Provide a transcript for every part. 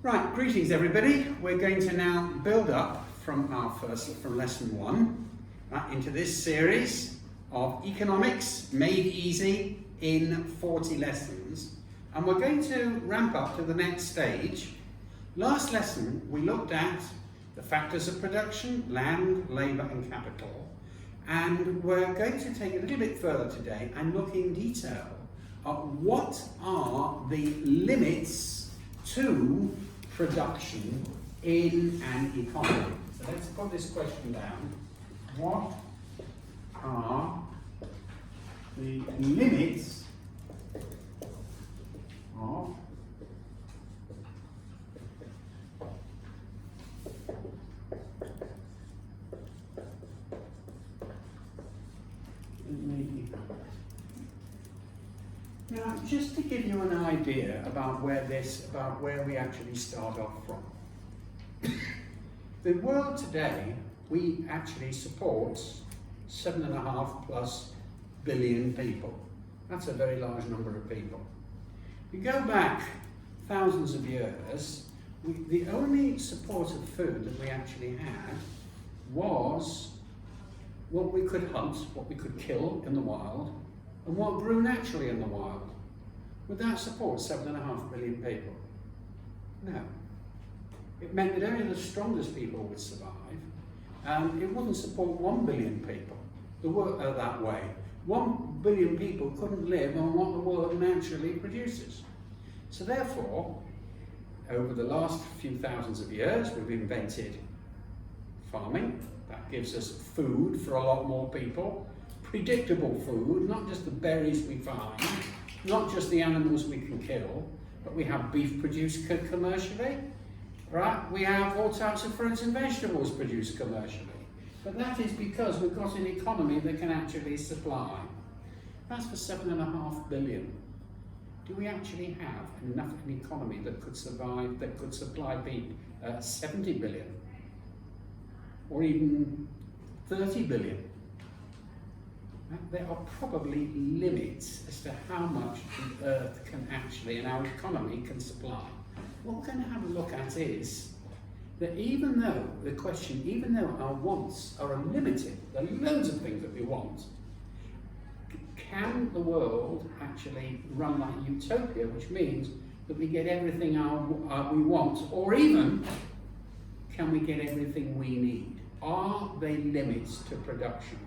Right, greetings everybody. We're going to now build up from lesson 1 into this series of economics made easy in 40 lessons, and we're going to ramp up to the next stage. Last lesson we looked at the factors of production: land, labour and capital, and we're going to take it a little bit further today and look in detail at what are the limits to production in an economy. So let's put this question down. What are the limits of Now, just to give you an idea about where we actually start off from. The world today, we actually support 7.5+ billion people. That's a very large number of people. If you go back thousands of years, the only support of food that we actually had was what we could hunt, what we could kill in the wild, and what grew naturally in the wild. Would that support 7.5 billion people? No. It meant that only the strongest people would survive, and it wouldn't support 1 billion people that way. 1 billion people couldn't live on what the world naturally produces. So therefore, over the last few thousands of years, we've invented farming. That gives us food for a lot more people. Predictable food, not just the berries we find, not just the animals we can kill, but we have beef produced commercially, right? We have all types of fruits and vegetables produced commercially. But that is because we've got an economy that can actually supply. That's for 7.5 billion. Do we actually have enough an economy that could survive, that could supply 70 billion? Or even 30 billion? There are probably limits as to how much the Earth can actually, and our economy can supply. What we're going to have a look at is that even though our wants are unlimited, there are loads of things that we want, can the world actually run like utopia, which means that we get everything we want, or even can we get everything we need? Are there limits to production?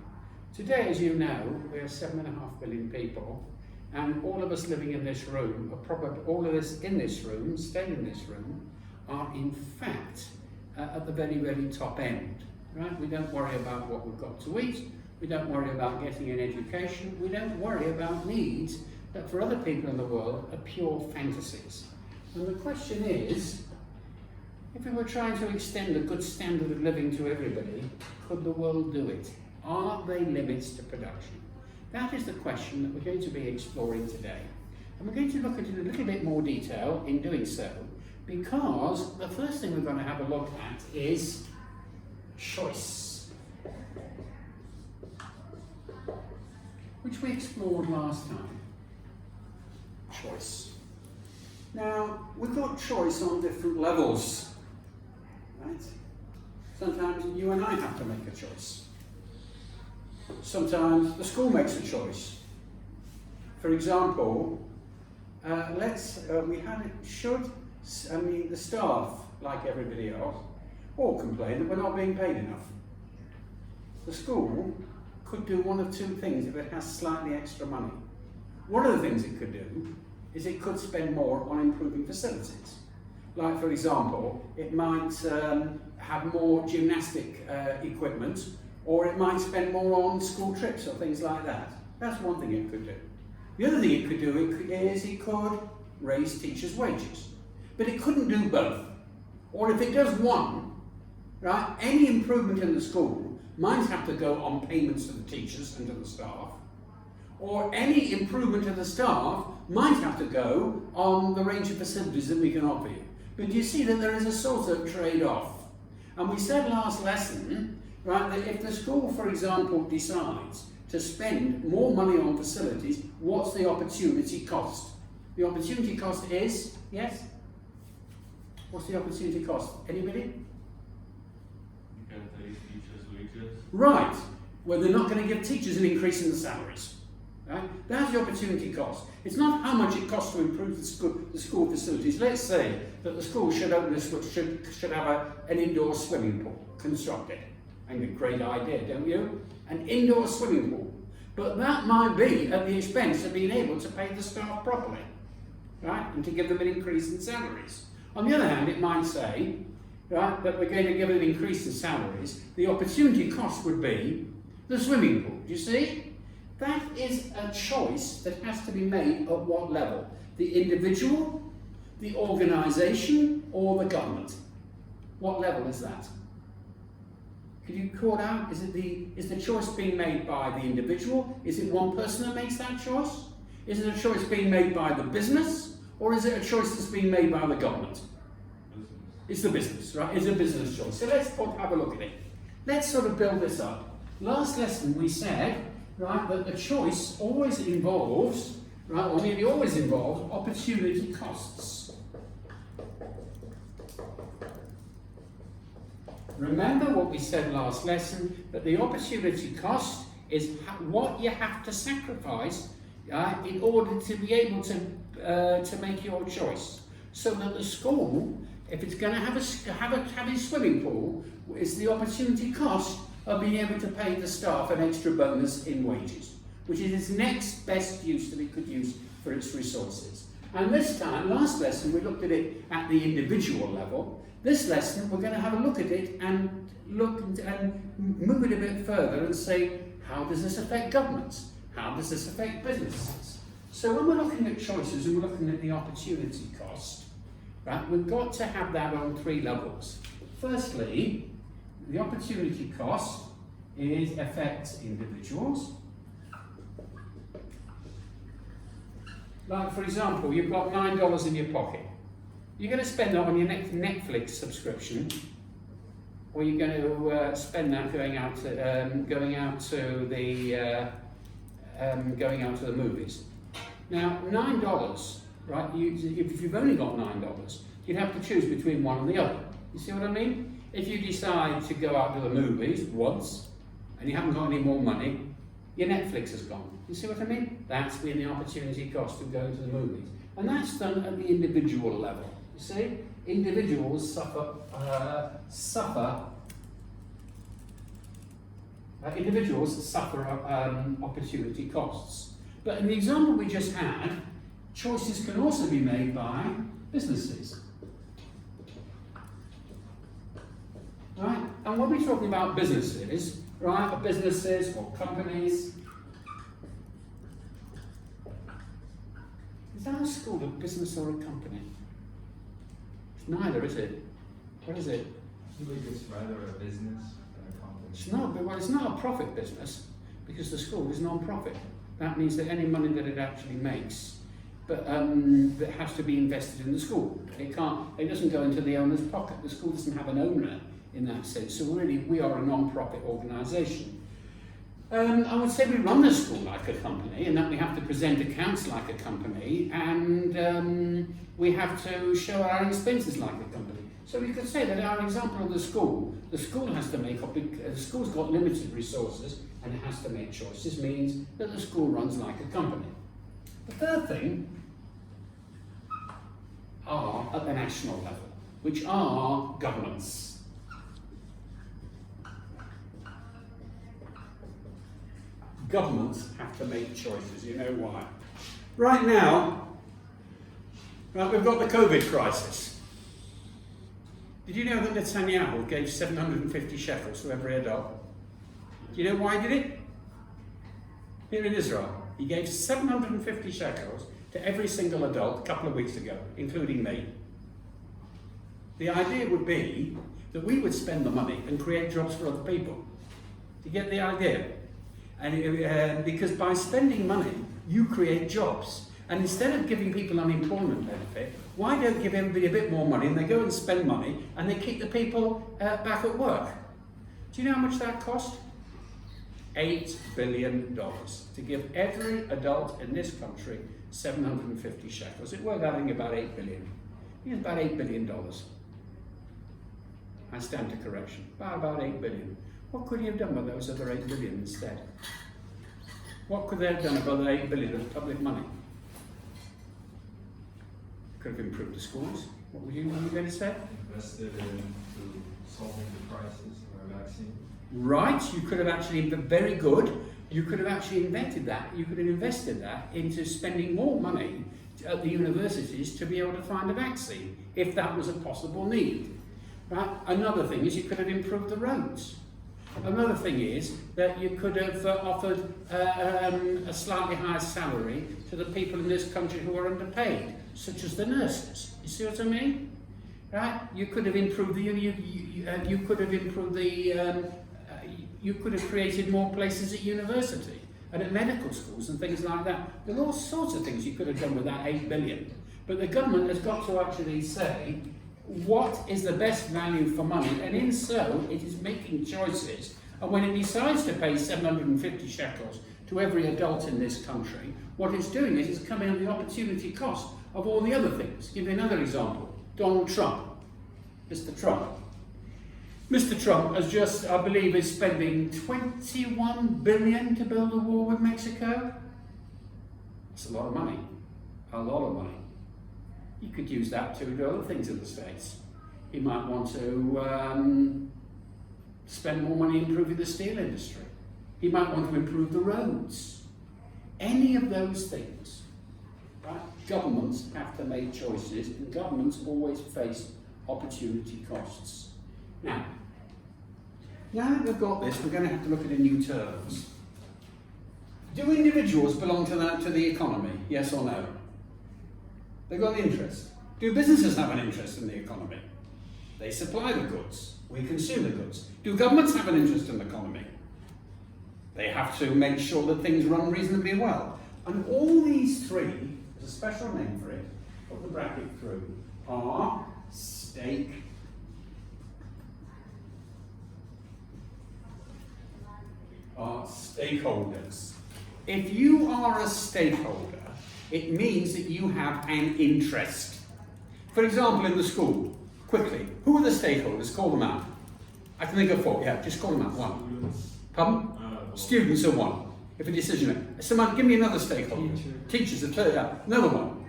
Today, as you know, we are 7.5 billion people, and all of us living in this room, all of us in this room, staying in this room, are in fact at the very, very top end. Right? We don't worry about what we've got to eat. We don't worry about getting an education. We don't worry about needs that for other people in the world are pure fantasies. And the question is, if we were trying to extend a good standard of living to everybody, could the world do it? Are there limits to production? That is the question that we're going to be exploring today. And we're going to look at it in a little bit more detail in doing so, because the first thing we're going to have a look at is choice, which we explored last time. Choice. Now, we've got choice on different levels, right? Sometimes you and I have to make a choice. Sometimes the school makes a choice. For example, the staff, like everybody else, all complain that we're not being paid enough. The school could do one of two things if it has slightly extra money. One of the things it could do is it could spend more on improving facilities. Like, for example, it might have more gymnastic equipment, or it might spend more on school trips or things like that. That's one thing it could do. The other thing it could do is it could raise teachers' wages. But it couldn't do both. Or if it does one, right, any improvement in the school might have to go on payments to the teachers and to the staff, or any improvement to the staff might have to go on the range of facilities that we can offer you. But you see that there is a sort of trade-off. And we said last lesson, right, that if the school, for example, decides to spend more money on facilities, what's the opportunity cost? The opportunity cost is, yes? What's the opportunity cost? Anybody? You can raise teachers' wages. Right. Well, they're not going to give teachers an increase in the salaries. Right? That's the opportunity cost. It's not how much it costs to improve the school facilities. Let's say that the school should have an indoor swimming pool constructed. I think a great idea, don't you? An indoor swimming pool. But that might be at the expense of being able to pay the staff properly, right? And to give them an increase in salaries. On the other hand, it might say, right, that we're going to give them an increase in salaries. The opportunity cost would be the swimming pool. Do you see? That is a choice that has to be made at what level? The individual, the organisation, or the government? What level is that? Could you call out? Is the choice being made by the individual? Is it one person that makes that choice? Is it a choice being made by the business? Or is it a choice that's being made by the government? It's the business, right? It's a business choice. So let's have a look at it. Let's sort of build this up. Last lesson we said, right, that the choice always involves, right, or nearly always involves opportunity costs. Remember what we said last lesson, that the opportunity cost is what you have to sacrifice in order to be able to make your choice. So that the school, if it's going to have a swimming pool, is the opportunity cost of being able to pay the staff an extra bonus in wages, which is its next best use that it could use for its resources. And this time, last lesson, we looked at it at the individual level. This lesson, we're going to have a look at it and move it a bit further and say, how does this affect governments? How does this affect businesses? So when we're looking at choices and we're looking at the opportunity cost, right, we've got to have that on three levels. Firstly, the opportunity cost affects individuals. Like, for example, you've got $9 in your pocket. You're going to spend that on your Netflix subscription, or you're going to spend that going out to the movies. Now, $9, right? If you've only got $9, you'd have to choose between one and the other. You see what I mean? If you decide to go out to the movies once and you haven't got any more money, your Netflix has gone. You see what I mean? That's been the opportunity cost of going to the movies, and that's done at the individual level. You see, individuals suffer opportunity costs. But in the example we just had, choices can also be made by businesses. Right? And when we're talking about businesses, right, or businesses or companies, is that a school, a business or a company? It's neither, is it? What is it? I believe it's rather a business than a company. It's not, well, it's not a profit business because the school is non-profit. That means that any money that it actually makes, but that has to be invested in the school. It doesn't go into the owner's pocket. The school doesn't have an owner in that sense. So really, we are a non-profit organisation. I would say we run the school like a company, and that we have to present accounts like a company, and we have to show our expenses like a company. So we could say that our example of the school has to make up, the school's got limited resources and it has to make choices, means that the school runs like a company. The third thing are at the national level, which are governments. Governments have to make choices, you know why? Right now, we've got the COVID crisis. Did you know that Netanyahu gave 750 shekels to every adult? Do you know why he did it? Here in Israel, he gave 750 shekels to every single adult a couple of weeks ago, including me. The idea would be that we would spend the money and create jobs for other people. Do you get the idea? And because by spending money, you create jobs. And instead of giving people unemployment benefit, why don't give everybody a bit more money and they go and spend money and they keep the people back at work? Do you know how much that cost? $8 billion to give every adult in this country 750 shekels. It worked out, I think, about $8 billion. It's about $8 billion. I stand to correction, by about 8 billion. What could he have done with those other 8 billion instead? What could they have done with other 8 billion of public money? Could have improved the schools. What were you going to say? Invested into solving the crisis or a vaccine. Right, you could have actually been very good. You could have actually invented that. You could have invested that into spending more money at the universities to be able to find a vaccine, if that was a possible need. Right? Another thing is you could have improved the roads. Another thing is that you could have offered a slightly higher salary to the people in this country who are underpaid, such as the nurses. You see what I mean? Right? You could have improved the. You could have improved the. You could have created more places at university and at medical schools and things like that. There are all sorts of things you could have done with that 8 billion. But the government has got to actually say what is the best value for money, and in so it is making choices. And when it decides to pay 750 shekels to every adult in this country, what it's doing is it's coming at the opportunity cost of all the other things. Give you another example. Donald Trump. Mr. Trump. Mr. Trump has just, I believe, is spending 21 billion to build a wall with Mexico. That's a lot of money. A lot of money. You could use that to do other things in the States. He might want to spend more money improving the steel industry. He might want to improve the roads. Any of those things. Right? Governments have to make choices, and governments always face opportunity costs. Now that we've got this, we're going to have to look at it in new terms. Do individuals belong to the economy? Yes or no? They've got an interest. Do businesses have an interest in the economy? They supply the goods. We consume the goods. Do governments have an interest in the economy? They have to make sure that things run reasonably well. And all these three, there's a special name for it, put the bracket through, are stakeholders. If you are a stakeholder, it means that you have an interest. For example, in the school, quickly, who are the stakeholders? Call them out. I can think of 4. Yeah, just call them out. 1. Pardon? Students are 1. If a decision, someone give me another stakeholder. Teachers a 3rd. Yeah. Another one.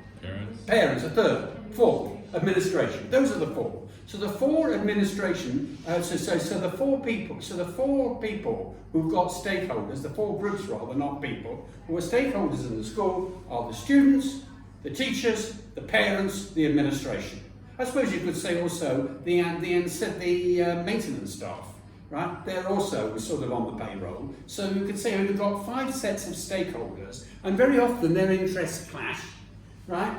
Parents a 3rd. 4. Administration. Those are the 4. So the 4 administration. So the 4 people. So the 4 people who've got stakeholders. The 4 groups rather, not people, who are stakeholders in the school are the students, the teachers, the parents, the administration. I suppose you could say also the maintenance staff. Right? They're also sort of on the payroll. So you could say we've got 5 sets of stakeholders, and very often their interests clash. Right?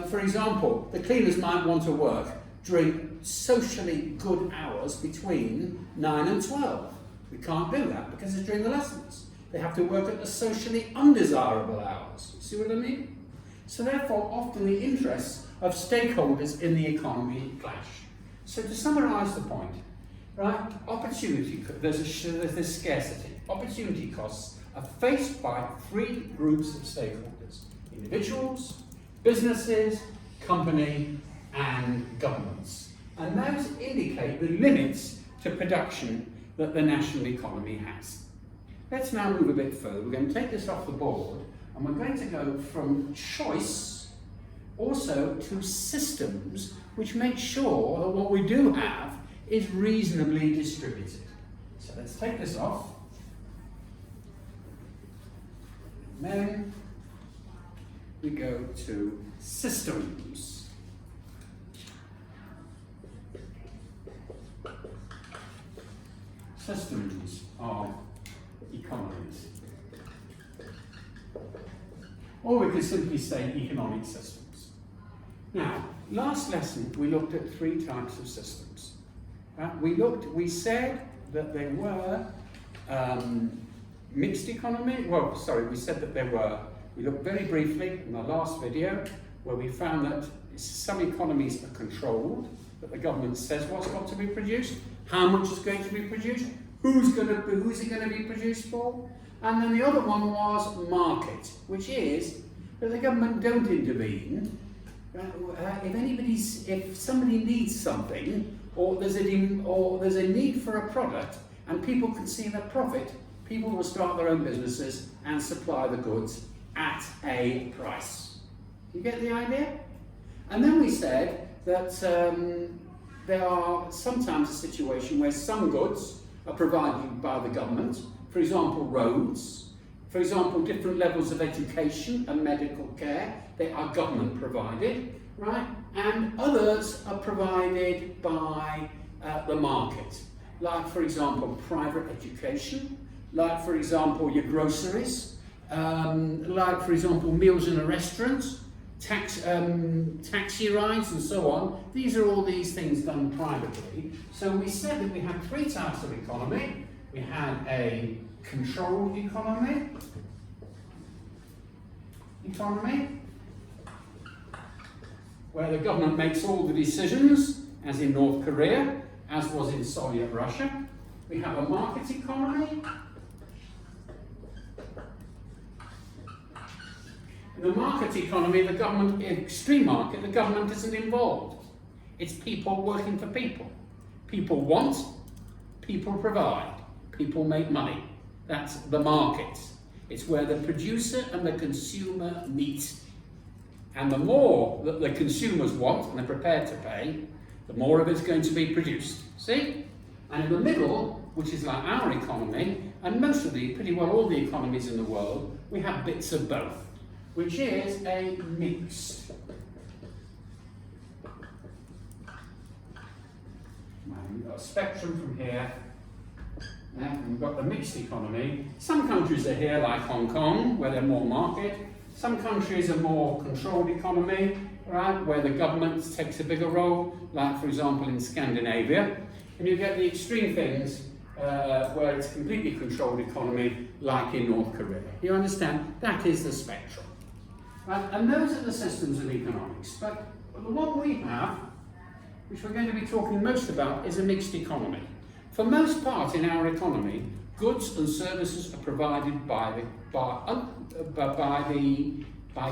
For example, the cleaners might want to work during socially good hours between 9 and 12. We can't do that because it's during the lessons. They have to work at the socially undesirable hours. See what I mean? So therefore, often the interests of stakeholders in the economy clash. So to summarise the point, right? There's scarcity. Opportunity costs are faced by 3 groups of stakeholders: individuals, businesses, company, and governments. And those indicate the limits to production that the national economy has. Let's now move a bit further. We're going to take this off the board, and we're going to go from choice also to systems which make sure that what we do have is reasonably distributed. So let's take this off. And then we go to systems. Systems of economies. Or we could simply say economic systems. Now, last lesson we looked at 3 types of systems. We said that they were mixed economy. We said that they were. We looked very briefly in the last video where we found that some economies are controlled, that the government says what's got to be produced, how much is going to be produced, who's it going to be produced for, and then the other one was market, which is that the government don't intervene, If somebody needs something, or there's a need for a product, and people can see the profit, people will start their own businesses and supply the goods at a price. You get the idea? And then we said that there are sometimes a situation where some goods are provided by the government, for example roads, for example different levels of education and medical care, they are government provided, right? And others are provided by the market, like for example private education, like for example your groceries, like for example meals in a restaurant, taxi rides and so on. These are all these things done privately. So we said that we had three types of economy. We had a controlled economy, where the government makes all the decisions, as in North Korea, as was in Soviet Russia. We have a market economy. In the market economy, the government, extreme market, the government isn't involved. It's people working for people. People want, people provide, people make money. That's the market. It's where the producer and the consumer meet. And the more that the consumers want and are prepared to pay, the more of it's going to be produced. See? And in the middle, which is like our economy, and pretty well all the economies in the world, we have bits of both, which is a mixed. We've got a spectrum from here. And we've got the mixed economy. Some countries are here, like Hong Kong, where they're more market. Some countries are more controlled economy, right, where the government takes a bigger role, like for example in Scandinavia. And you get the extreme things where it's completely controlled economy, like in North Korea. You understand? That is the spectrum. Right? And those are the systems of economics. But the one we have, which we're going to be talking most about, is a mixed economy. For most part in our economy, goods and services are provided by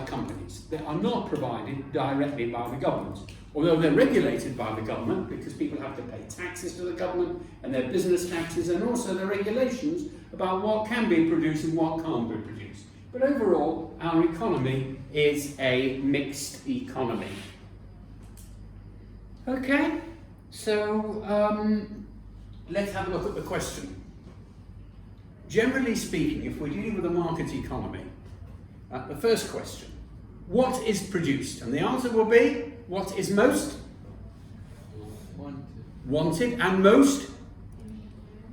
companies. They are not provided directly by the government. Although they're regulated by the government, because people have to pay taxes to the government, and their business taxes, and also the regulations about what can be produced and what can't be produced. But overall, our economy is a mixed economy. Okay, so let's have a look at the question. Generally speaking, if we're dealing with a market economy, the first question, what is produced? And the answer will be, what is most wanted and most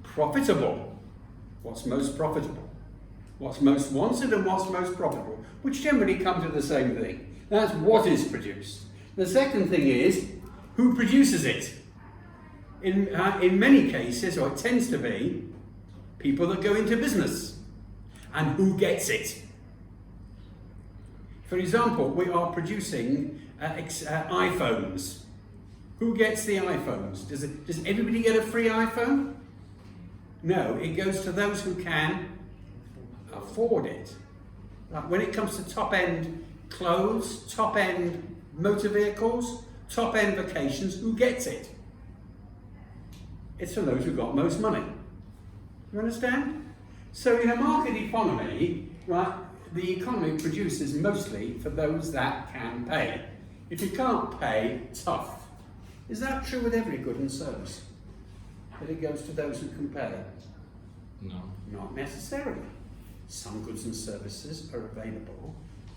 profitable? What's most profitable? What's most wanted and what's most profitable? Which generally come to the same thing. That's what is produced. The second thing is, who produces it? In many cases, or it tends to be, people that go into business. And who gets it? For example, we are producing iPhones. Who gets the iPhones? Does everybody get a free iPhone? No, it goes to those who can afford it. Like when it comes to top-end clothes, top-end motor vehicles, top-end vacations, who gets it? It's for those who've got most money. You understand? So in a market economy, right, the economy produces mostly for those that can pay. If you can't pay, tough. Is that true with every good and service? That it goes to those who can pay? No. Not necessarily. Some goods and services are available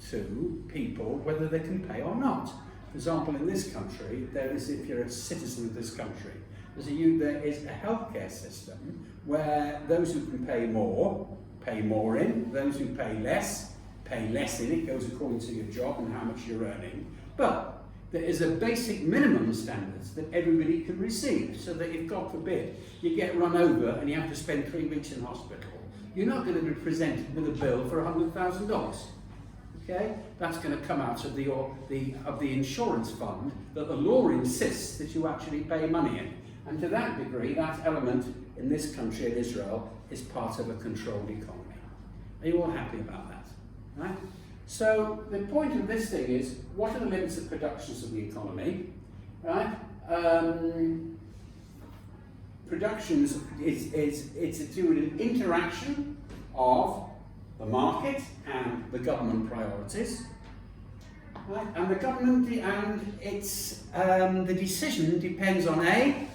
to people whether they can pay or not. For example, in this country, there is, if you're a citizen of this country, there is a healthcare system where those who can pay more in, those who pay less in. It goes according to your job and how much you're earning. But there is a basic minimum standards that everybody can receive, so that if, God forbid, you get run over and you have to spend 3 weeks in hospital, you're not going to be presented with a bill for $100,000. Okay? That's going to come out of the insurance fund that the law insists that you actually pay money in. And to that degree, that element in this country, in Israel, is part of a controlled economy. Are you all happy about that? Right? So the point of this thing is, what are the limits of productions of the economy, right? Productions it's to do with an interaction of the market and the government priorities, right? And the government and it's the decision depends on A,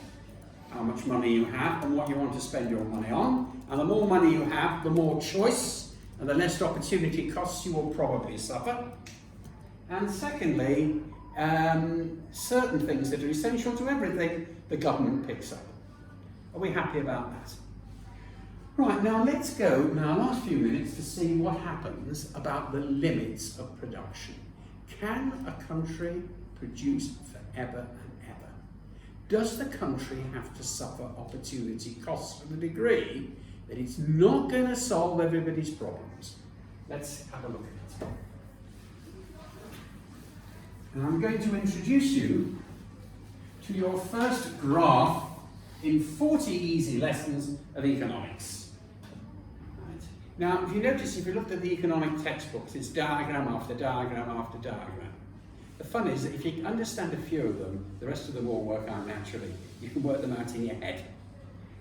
how much money you have and what you want to spend your money on, and the more money you have, the more choice and the less opportunity costs you will probably suffer. And secondly, certain things that are essential to everything the government picks up. Are we happy about that? Right, now let's go in our last few minutes to see what happens about the limits of production. Can a country produce forever and ever? Does the country have to suffer opportunity costs to the degree that it's not going to solve everybody's problems? Let's have a look at it. And I'm going to introduce you to your first graph in 40 easy lessons of economics. Right. Now, if you notice, if you looked at the economic textbooks, it's diagram after diagram after diagram. The fun is that if you understand a few of them, the rest of them all work out naturally. You can work them out in your head.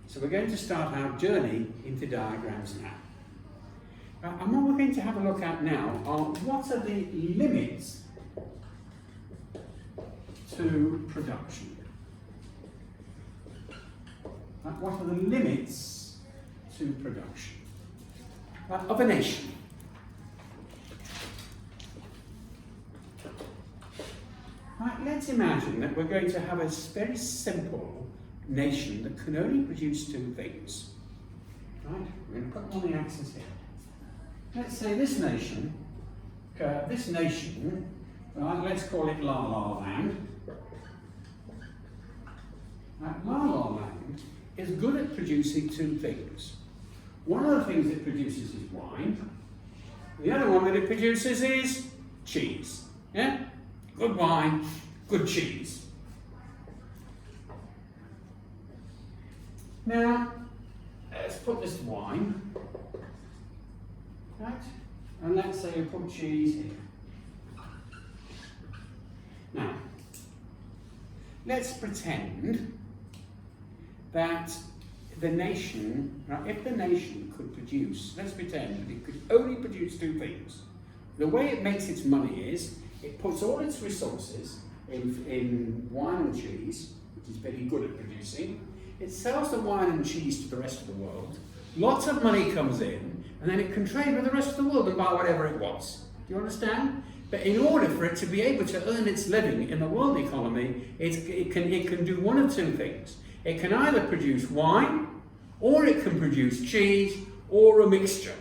So we're going to start our journey into diagrams now. And what we're going to have a look at now are what are the limits to production. What are the limits to production of a nation? Right, let's imagine that we're going to have a very simple nation that can only produce two things. Right, we're going to put them on the axis here. Let's say this nation, right, let's call it La La Land. Right, La La Land is good at producing two things. One of the things it produces is wine. The other one that it produces is cheese. Yeah? Good wine, good cheese. Now, let's put this wine, right? And let's say you put cheese here. Now, let's pretend that the nation, right, if the nation could produce, let's pretend that it could only produce two things. The way it makes its money is, it puts all its resources in wine and cheese, which is very good at producing. It sells the wine and cheese to the rest of the world. Lots of money comes in, and then it can trade with the rest of the world and buy whatever it wants. Do you understand? But in order for it to be able to earn its living in the world economy, it can do one of two things. It can either produce wine, or it can produce cheese, or a mixture.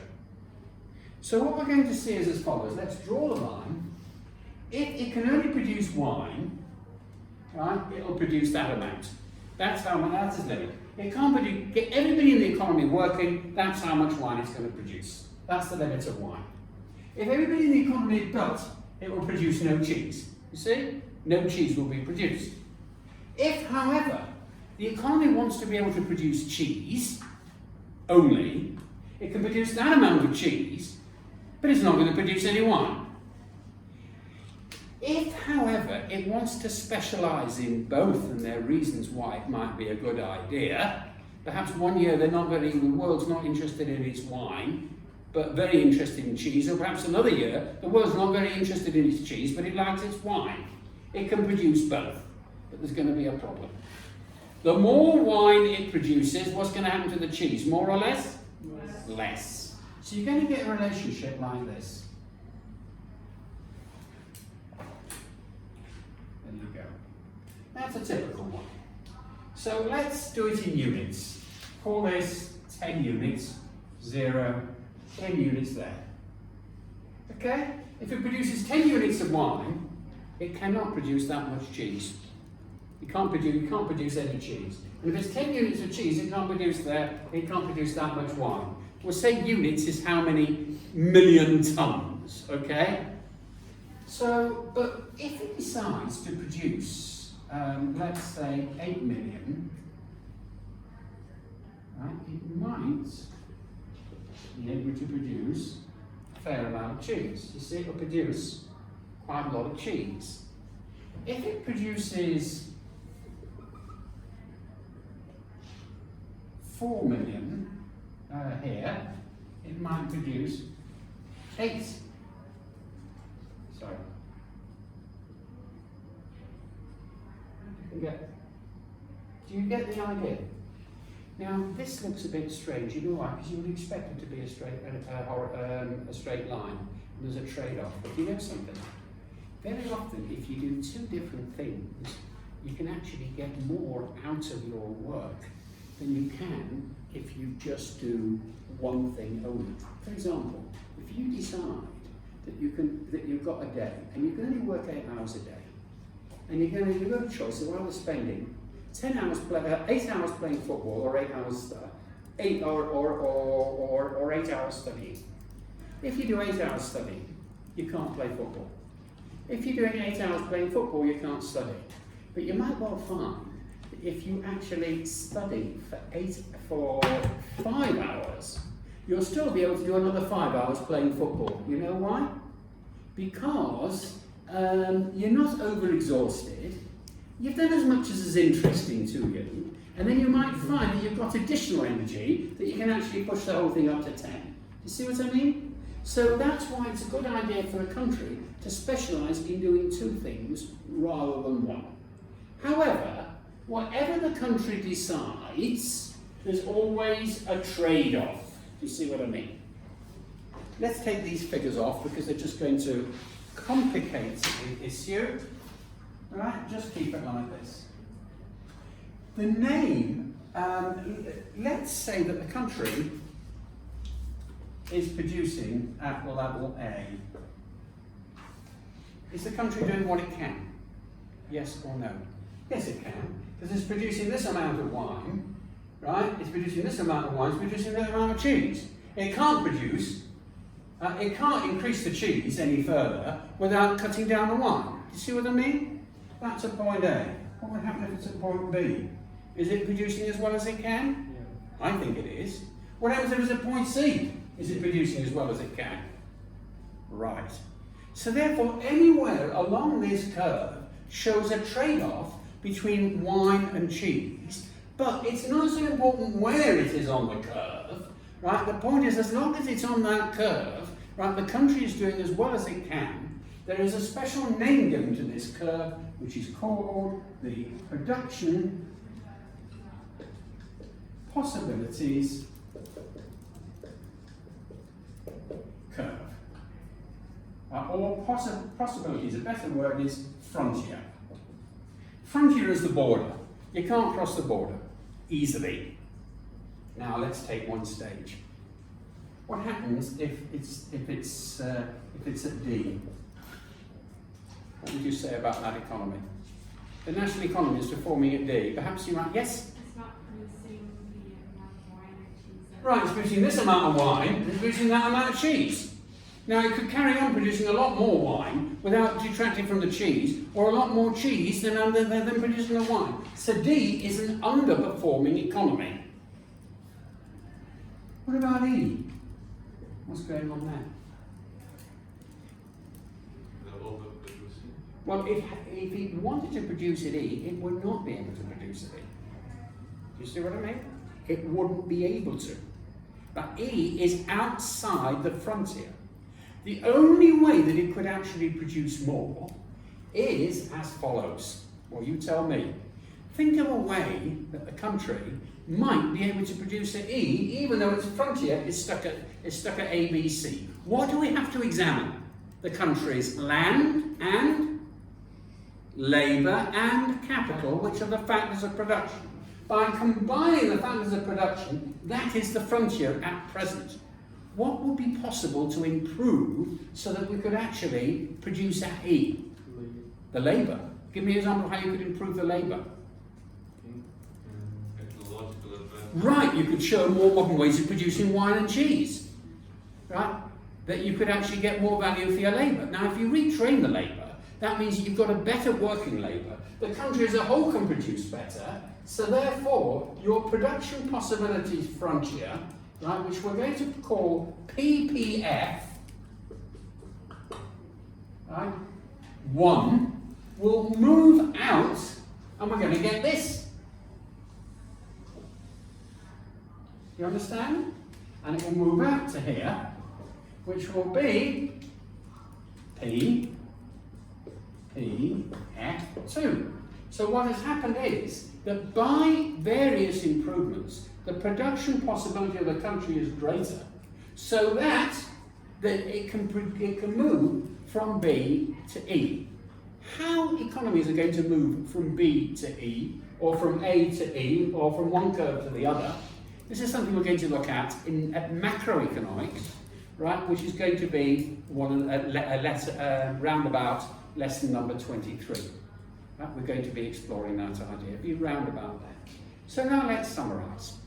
So what we're going to see is as follows. Let's draw the line. If it can only produce wine, right, it'll produce that amount. That's how much, that's its limit. It can't produce, get everybody in the economy working, that's how much wine it's going to produce. That's the limit of wine. If everybody in the economy is built, it will produce no cheese. You see? No cheese will be produced. If, however, the economy wants to be able to produce cheese only, it can produce that amount of cheese, but it's not going to produce any wine. If, however, it wants to specialise in both, and there are reasons why it might be a good idea, perhaps one year the world's not interested in its wine, but very interested in cheese, or perhaps another year the world's not very interested in its cheese, but it likes its wine. It can produce both, but there's going to be a problem. The more wine it produces, what's going to happen to the cheese? More or less? Less. So you're going to get a relationship like this. There you go. That's a typical one. So let's do it in units. Call this 10 units, 0, 10 units there. Okay? If it produces 10 units of wine, it cannot produce that much cheese. It can't produce any cheese. And if it's 10 units of cheese, it can't produce that much wine. We'll say units is how many million tons, okay? So, but if it decides to produce, let's say 8 million, right, it might be able to produce fair amount of cheese. You see, it'll produce quite a lot of cheese. If it produces 4 million here, it might produce 8. Sorry. Do you get the idea? Now, this looks a bit strange, you know why? Because you would expect it to be a straight line, and there's a trade-off. But you know something? Very often, if you do two different things, you can actually get more out of your work than you can if you just do one thing only. For example, if you decide that you've got a day, and you can only work 8 hours a day, and you've got a choice of either spending 8 hours playing football, or 8 hours eight hours studying. If you do 8 hours studying, you can't play football. If you're doing 8 hours playing football, you can't study. But you might well find that if you actually study for 5 hours, you'll still be able to do another 5 hours playing football. You know why? Because you're not over-exhausted. You've done as much as is interesting to you, and then you might find that you've got additional energy that you can actually push the whole thing up to 10. You see what I mean? So that's why it's a good idea for a country to specialise in doing 2 things rather than 1. However, whatever the country decides, there's always a trade-off. Do you see what I mean? Let's take these figures off because they're just going to complicate the issue. Right, just keep it like this. The name, let's say that the country is producing at level A. Is the country doing what it can? Yes or no? Yes, it can, because it's producing this amount of wine, right? It's producing this amount of wine, it's producing this amount of cheese. It can't produce, it can't increase the cheese any further without cutting down the wine. Do you see what I mean? That's at point A. What would happen if it's at point B? Is it producing as well as it can? Yeah. I think it is. What happens if it's at point C? Is it producing as well as it can? Right. So therefore, anywhere along this curve shows a trade-off between wine and cheese, but it's not so important where it is on the curve, right? The point is, as long as it's on that curve, right, the country is doing as well as it can. There is a special name given to this curve, which is called the production possibilities curve. Or possibilities, a better word is frontier. Frontier is the border. You can't cross the border easily. Now let's take one stage. What happens if it's at D? What would you say about that economy? The national economy is performing at D. Perhaps you might, yes? It's not producing the amount of wine or cheese. Right, it's producing this amount of wine, and it's producing that amount of cheese. Now, it could carry on producing a lot more wine without detracting from the cheese, or a lot more cheese than producing the wine. So D is an underperforming economy. What about E? What's going on there? Well, if it wanted to produce at E, it would not be able to produce at E. Do you see what I mean? It wouldn't be able to. But E is outside the frontier. The only way that it could actually produce more is as follows. Well, you tell me. Think of a way that the country might be able to produce at E, even though its frontier is stuck at A, B, C. What do we have to examine? The country's land and labour and capital, which are the factors of production. By combining the factors of production, that is the frontier at present. What would be possible to improve so that we could actually produce at E? The labour. Give me an example of how you could improve the labour. Technological advantage. Right, you could show more modern ways of producing wine and cheese. Right? That you could actually get more value for your labour. Now, if you retrain the labour, that means you've got a better working labour. The country as a whole can produce better. So therefore, your production possibilities frontier, right, which we're going to call PPF, right, 1 will move out, and we're going to get this. You understand? And it will move out to here, which will be P, F2. So what has happened is that by various improvements, the production possibility of the country is greater, so that it can move from B to E. How economies are going to move from B to E, or from A to E, or from one curve to the other, this is something we're going to look at at macroeconomics, right, which is going to be roundabout lesson number 23. Right, we're going to be exploring that idea, be roundabout there. So now let's summarise.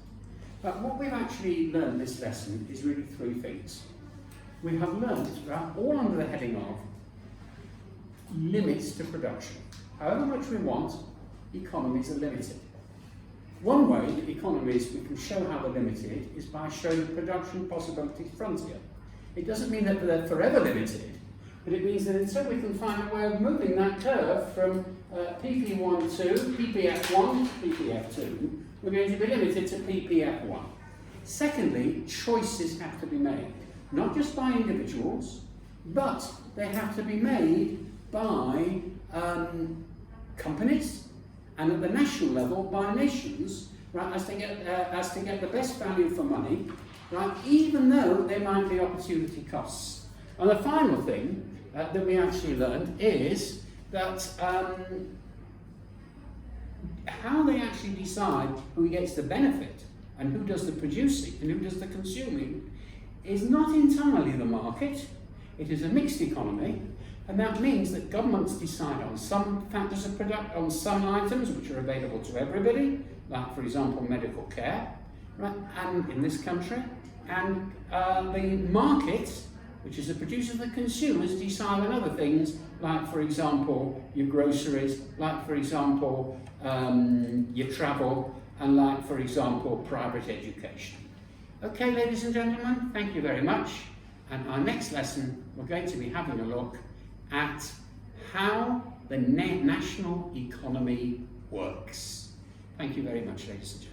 What we've actually learned this lesson is really 3 things. We have learned, right, all under the heading of limits to production. However much we want, economies are limited. One way that economies, we can show how they're limited, is by showing production possibilities frontier. It doesn't mean that they're forever limited, but it means that until we can find a way of moving that curve from PP1 to PPF1, PPF2, we're going to be limited to PPF1. Secondly, choices have to be made, not just by individuals, but they have to be made by companies, and at the national level by nations, right, as to get the best value for money, right, even though there might be opportunity costs. And the final thing that we actually learned is that how they actually decide who gets the benefit and who does the producing and who does the consuming is not entirely the market. It is a mixed economy. And that means that governments decide on some factors of production, on some items which are available to everybody, like, for example, medical care, right? And in this country, and the market, which is the producer, the consumers, decide on other things, like, for example, your groceries, like, for example, your travel, and like, for example, private education. Okay, ladies and gentlemen, thank you very much. And our next lesson, we're going to be having a look at how the national economy works. Thank you very much, ladies and gentlemen.